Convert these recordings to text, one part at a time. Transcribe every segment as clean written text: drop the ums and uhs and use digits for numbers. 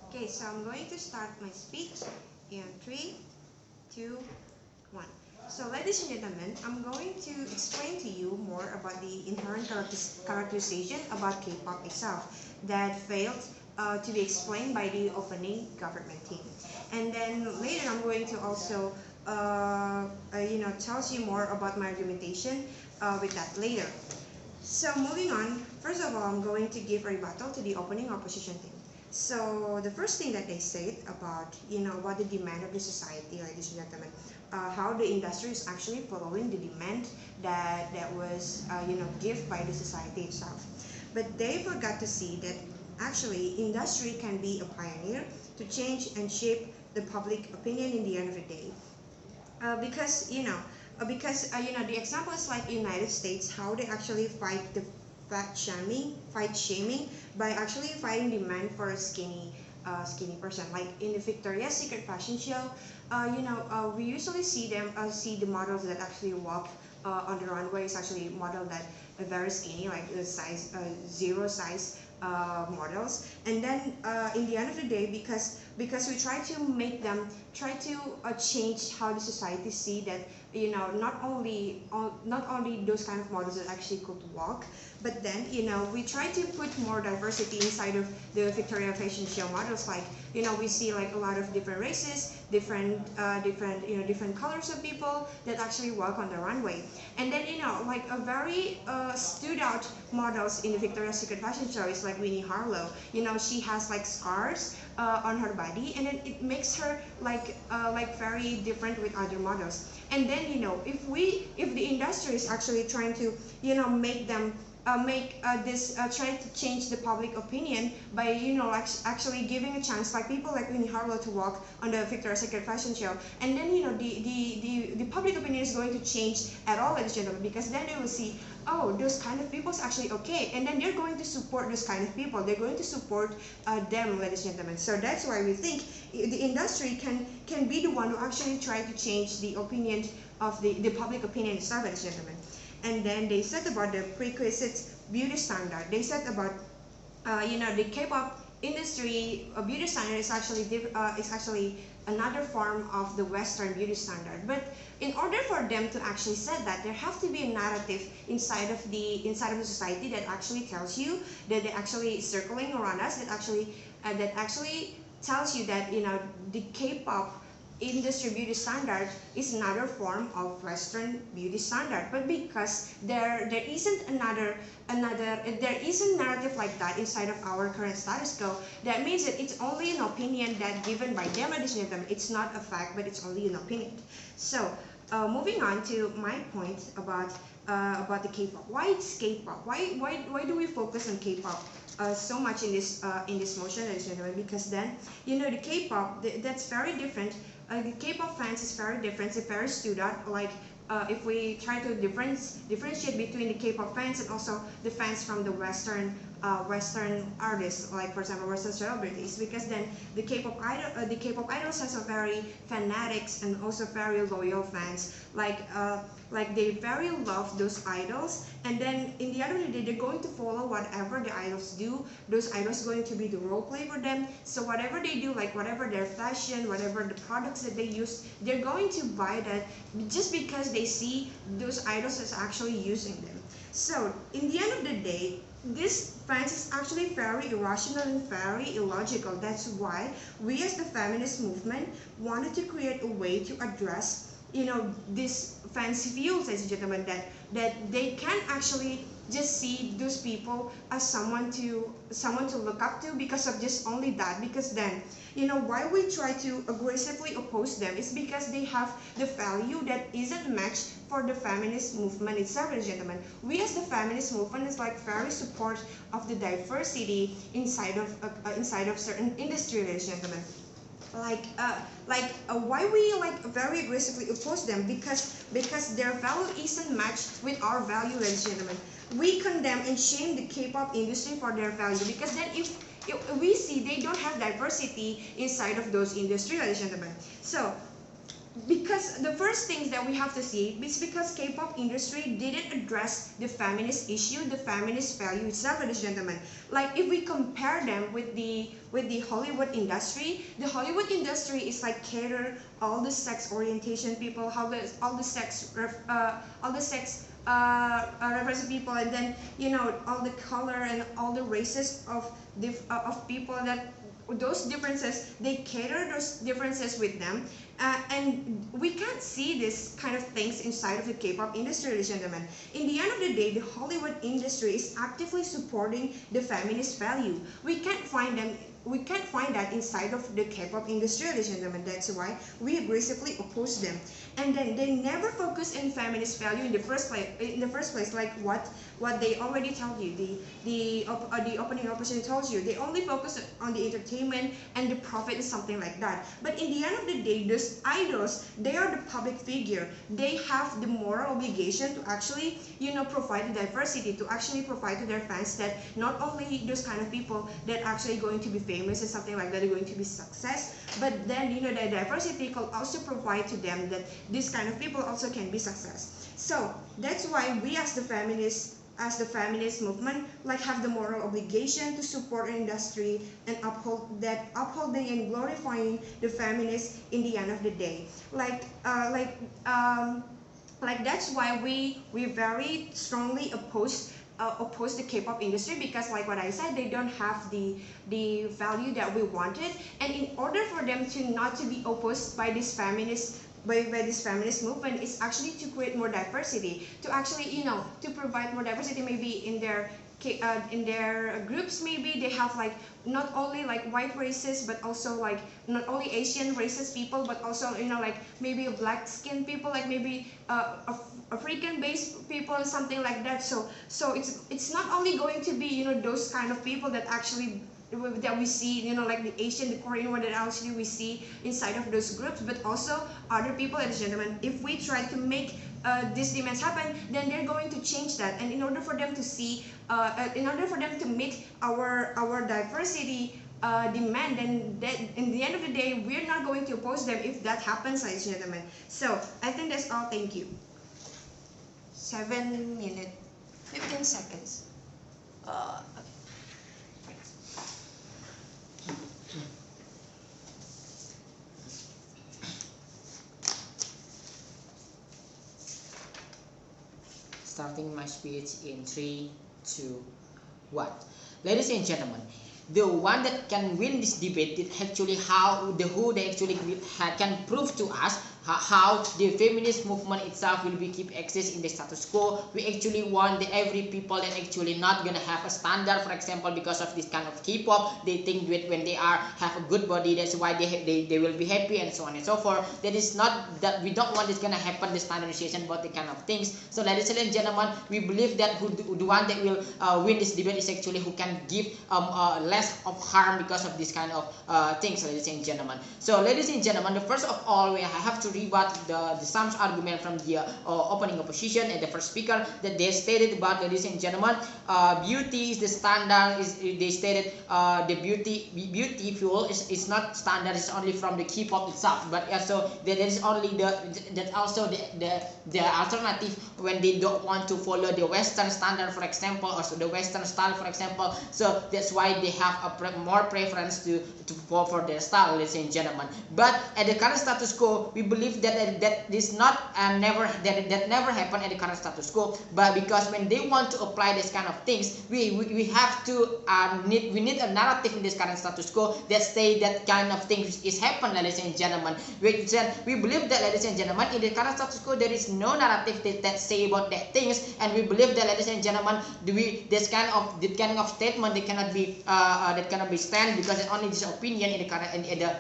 Okay, so I'm going to start my speech in 3, 2, 1. So, ladies and gentlemen, I'm going to explain to you more about the inherent characterization about K-pop itself that failed to be explained by the opening government team. And then later, I'm going to also, tells you more about my argumentation with that later. So moving on, first of all, I'm going to give a rebuttal to the opening opposition team. So the first thing that they said about, about the demand of the society, ladies and gentlemen, how the industry is actually following the demand that was, given by the society itself. But they forgot to see that actually industry can be a pioneer to change and shape the public opinion in the end of the day. Because the example is like United States, how they actually fight the fight shaming by actually fighting demand for a skinny person. Like in the Victoria's Secret fashion show, we usually see the models that actually walk on the runway is actually model that are very skinny, like the size zero size models. And then in the end of the day, because we try to make them try to change how the society see that not only those kind of models that actually could walk, but then we try to put more diversity inside of the Victoria fashion show models. Like we see like a lot of different races, different colors of people that actually walk on the runway. And then like a very stood out models in the Victoria's Secret fashion show is like Winnie Harlow. She has like scars on her body, and then it makes her like very different with other models. And then if the industry is actually trying to make them make this trying to change the public opinion by actually giving a chance like people like Winnie Harlow to walk on the Victoria's Secret fashion show, and then the public opinion is going to change at all, ladies and gentlemen, because then they will see, oh, those kind of people is actually okay, and then they're going to support those kind of people, they're going to support them, ladies and gentlemen. So that's why we think the industry can be the one who actually try to change the opinion of the public opinion itself, ladies and gentlemen. And then they said about the prerequisite beauty standard. They said about the K-pop industry beauty standard is actually another form of the Western beauty standard. But in order for them to actually say that, there have to be a narrative inside of the society that actually tells you that they're actually circling around us, that actually tells you that the K-pop industry beauty standard is another form of Western beauty standard. But because there isn't there isn't narrative like that inside of our current status quo, that means that it's only an opinion that given by them, ladies and gentlemen. It's not a fact, but it's only an opinion. So moving on to my point about the K-pop. Why it's K-pop? Why do we focus on K-pop so much in this motion, ladies and gentlemen? Because then the K-pop that's very different. The K-pop fans is very different. It's very stood out. Like if we try to differentiate between the K-pop fans and also the fans from the Western artists, like for example Western celebrities, because then the K-pop idols has a very fanatics and also very loyal fans. Like they very love those idols, and then in the other day they're going to follow whatever the idols do. Those idols going to be the role play for them. So whatever they do, like whatever their fashion, whatever the products that they use, they're going to buy that just because they see those idols as actually using them. So in the end of the day, this fans is actually very irrational and very illogical. That's why we as the feminist movement wanted to create a way to address this fancy views, ladies and gentlemen, that they can actually just see those people as someone to look up to because of just only that. Because then why we try to aggressively oppose them is because they have the value that isn't matched for the feminist movement itself, ladies and gentlemen. We as the feminist movement is like very support of the diversity inside of certain industry, ladies and gentlemen. Why we like very aggressively oppose them? Because their value isn't matched with our value, ladies and gentlemen. We condemn and shame the K-pop industry for their value, because then if we see they don't have diversity inside of those industry, ladies and gentlemen. So because the first things that we have to see is because K-pop industry didn't address the feminist issue, the feminist value itself, ladies and gentlemen. Like if we compare them with the Hollywood industry, the Hollywood industry is like cater all the sex orientation people, all the sex represent people, and then all the color and all the races of people, that those differences, they cater those differences with them, and we can't see this kind of things inside of the K-pop industry, ladies and gentlemen. In the end of the day, the Hollywood industry is actively supporting the feminist value. We can't find that inside of the K-pop industry, ladies and gentlemen. That's why we aggressively oppose them. And then they never focus in feminist value in the first place, like what they already told you, the opening opportunity tells you. They only focus on the entertainment and the profit and something like that. But in the end of the day, those idols, they are the public figure. They have the moral obligation to actually provide the diversity, to actually provide to their fans that not only those kind of people that actually going to be famous and something like that are going to be success, but then the diversity could also provide to them that this kind of people also can be success. So that's why we as the feminist movement have the moral obligation to support an industry and upholding and glorifying the feminists in the end of the day. That's why we very strongly oppose the K-pop industry, because like what I said, they don't have the value that we wanted. And in order for them not to be opposed by this feminist movement, is actually to create more diversity, to actually to provide more diversity, maybe in their groups. Maybe they have not only white races, but also not only Asian races people, but also maybe black skinned people, maybe African based people and something like that. So it's not only going to be those kind of people that we see, like the Asian, the Korean one that actually we see inside of those groups, but also other people, ladies and gentlemen. If we try to make these demands happen, then they're going to change that. And in order for them to in order for them to meet our diversity demand, then in the end of the day, we're not going to oppose them if that happens, ladies and gentlemen. So I think that's all. Thank you. 7 minutes, 15 seconds. Starting my speech in 3, 2, 1. Ladies and gentlemen, the one that can win this debate is actually who they actually can prove to us how the feminist movement itself will be keep access in the status quo. We actually want every people that actually not gonna have a standard, for example, because of this kind of K-pop. They think that when they have a good body, that's why they will be happy, and so on and so forth. That is not that we don't want this gonna happen, the standardization about the kind of things. So ladies and gentlemen, we believe that the one that will win this debate is actually who can give less of harm because of this kind of things, ladies and gentlemen. So ladies and gentlemen, the first of all, we have to rebut the some argument from the opening opposition and the first speaker that they stated about, ladies and gentlemen, beauty is the standard. They stated the beautiful is not standard. It's only from the K-pop itself, but also there is only the alternative when they don't want to follow the Western standard, for example, or the Western style, for example. So that's why they have more preference to go for their style, ladies and gentlemen. But at the current status quo, we believe that is not never happened at the current status quo. But because when they want to apply this kind of things, we have to we need a narrative in this current status quo that say that kind of things is happen, ladies and gentlemen. We believe that, ladies and gentlemen, in the current status quo there is no narrative that say about that things, and we believe that, ladies and gentlemen, this kind of statement that cannot be stand, because it's only this opinion in the current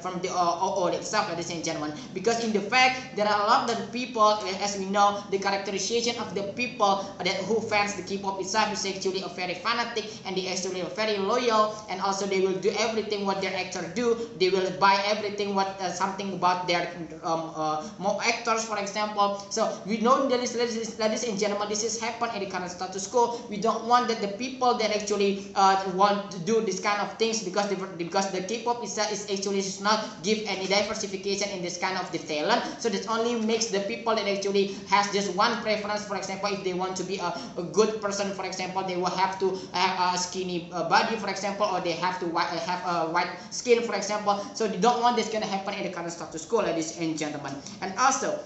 from the OO itself, ladies and gentlemen. Because in the fact there are a lot of people, as we know, the characterization of the people who fans the K-pop itself is actually a very fanatic, and they actually are very loyal, and also they will do everything what their actor do. They will buy everything what something about their actors, for example. So we know that ladies and gentlemen, this is happen in the current status quo. We don't want that the people that actually want to do this kind of things, because the K-pop is actually does not give any diversification in this kind of the talent. So that only makes the people that actually has just one preference. For example, if they want to be a good person, for example, they will have to have a skinny body, for example, or they have to have a white skin, for example. So they don't want this gonna happen in the current status quo, ladies and gentlemen. And also,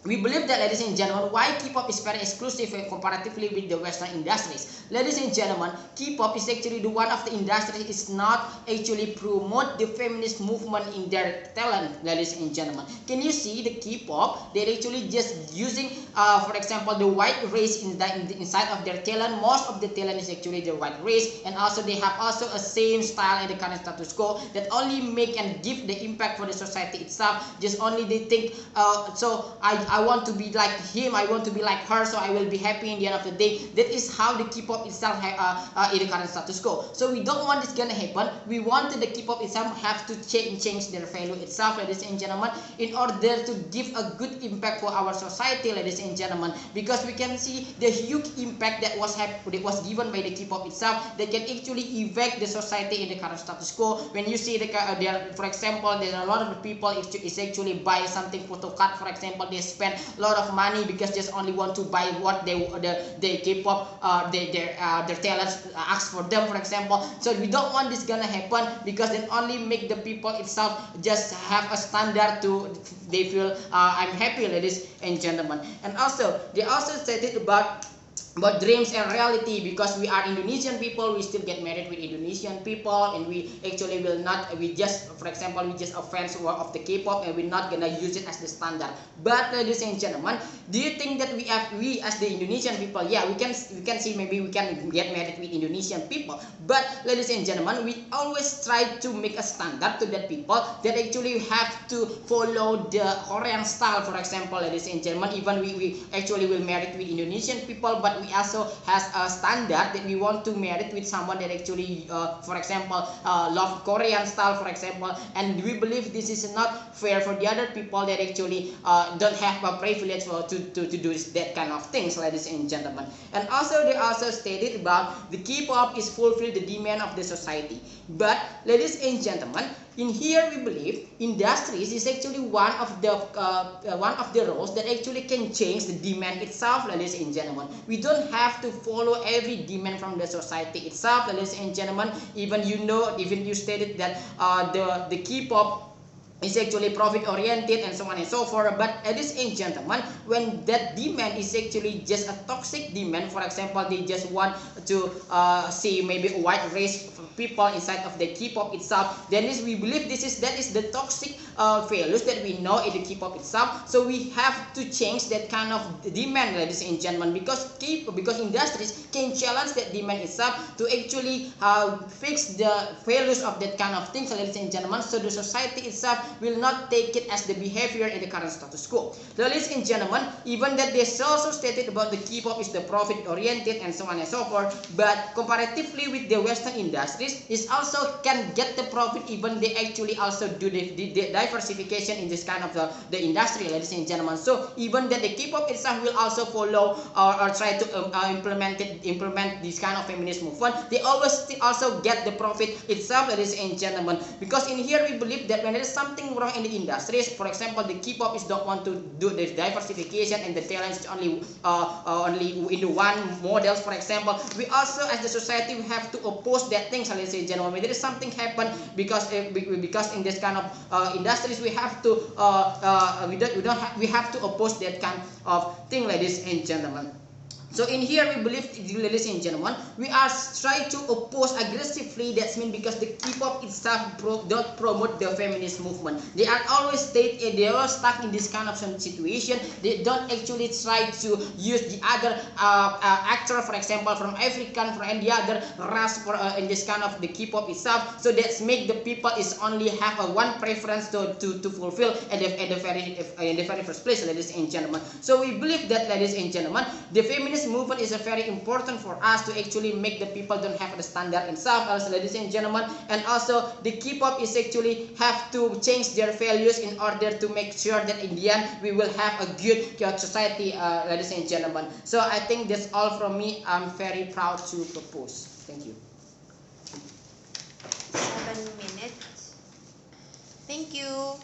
we believe that, ladies and gentlemen, why K-pop is very exclusive comparatively with the Western industries. Ladies and gentlemen, K-pop is actually the one of the industries is not actually promote the feminist movement in their talent, ladies and gentlemen. Can you see the K-pop? They're actually just using, for example, the white race inside of their talent. Most of the talent is actually the white race, and also they have also a same style in the current status quo that only make and give the impact for the society itself. Just only they think, so I want to be like him, I want to be like her, so I will be happy in the end of the day. That is how the K-pop itself in the current status quo. So we don't want this gonna happen. We wanted the K-pop itself have to change their value itself, ladies and gentlemen, in order to give a good impact for our society, ladies and gentlemen, because we can see the huge impact that was given by the K-pop itself that can actually affect the society in the current status quo. When you see for example, there are a lot of people is actually buy something photo card, for example, they spend a lot of money because just only want to buy what the K-pop their talents ask for them, for example. So we don't want this gonna happen, because it only make the people itself just have a standard to they feel I'm happy, ladies and gentlemen. And also they also stated about dreams and reality, because we are Indonesian people, we still get married with Indonesian people, and we actually will not, we just, for example, we just a fans of the K-pop, and we're not gonna use it as the standard. But ladies and gentlemen, do you think that we as the Indonesian people, yeah, we can see maybe we can get married with Indonesian people, but ladies and gentlemen, we always try to make a standard to that people that actually have to follow the Korean style, for example, ladies and gentlemen. Even we actually will marry with Indonesian people, but we also has a standard that we want to marry with someone that actually for example love Korean style, for example. And we believe this is not fair for the other people that actually don't have a privilege to do that kind of things, ladies and gentlemen. And also they also stated about the K-pop is fulfill the demand of the society. But ladies and gentlemen, in here we believe industries is actually one of the roles that actually can change the demand itself, ladies and gentlemen. We don't have to follow every demand from the society itself, ladies and gentlemen. Even you stated that the K-pop is actually profit oriented and so on and so forth. But ladies and gentlemen, when that demand is actually just a toxic demand, for example, they just want to see maybe a white race people inside of the K-pop itself, then we believe that is the toxic values that we know in the K-pop itself. So we have to change that kind of demand, ladies and gentlemen, because industries can challenge that demand itself to actually fix the values of that kind of things, ladies and gentlemen. So the society itself will not take it as the behavior in the current status quo. Ladies and gentlemen, even that they also stated about the K-pop is the profit oriented and so on and so forth, but comparatively with the Western industries, is also can get the profit, even they actually also do the diversification in this kind of the industry, ladies and gentlemen. So even that the K-pop itself will also follow or try to implement this kind of feminist movement, they always also get the profit itself, ladies and gentlemen. Because in here we believe that when there is something wrong in the industries, for example, the K-pop is don't want to do the diversification and the talents only in the one models, for example, we also as the society we have to oppose that things, ladies and gentlemen. When there is something happen, because in this kind of industries we have to we have to oppose that kind of thing, ladies and gentlemen. So in here we believe, ladies and gentlemen, we are trying to oppose aggressively. That's mean because the K-pop itself don't promote the feminist movement. They are always they are stuck in this kind of situation. They don't actually try to use the other actor, for example, from African, from any other race in this kind of the K-pop itself. So that's make the people is only have a one preference to fulfill in the very first place, ladies and gentlemen. So we believe that, ladies and gentlemen, the feminist movement is very important for us to actually make the people don't have the standard itself, also, ladies and gentlemen. And also the K-pop is actually have to change their values in order to make sure that in the end we will have a good society, ladies and gentlemen. So I think that's all from me. I'm very proud to propose. Thank you. 7 minutes. Thank you.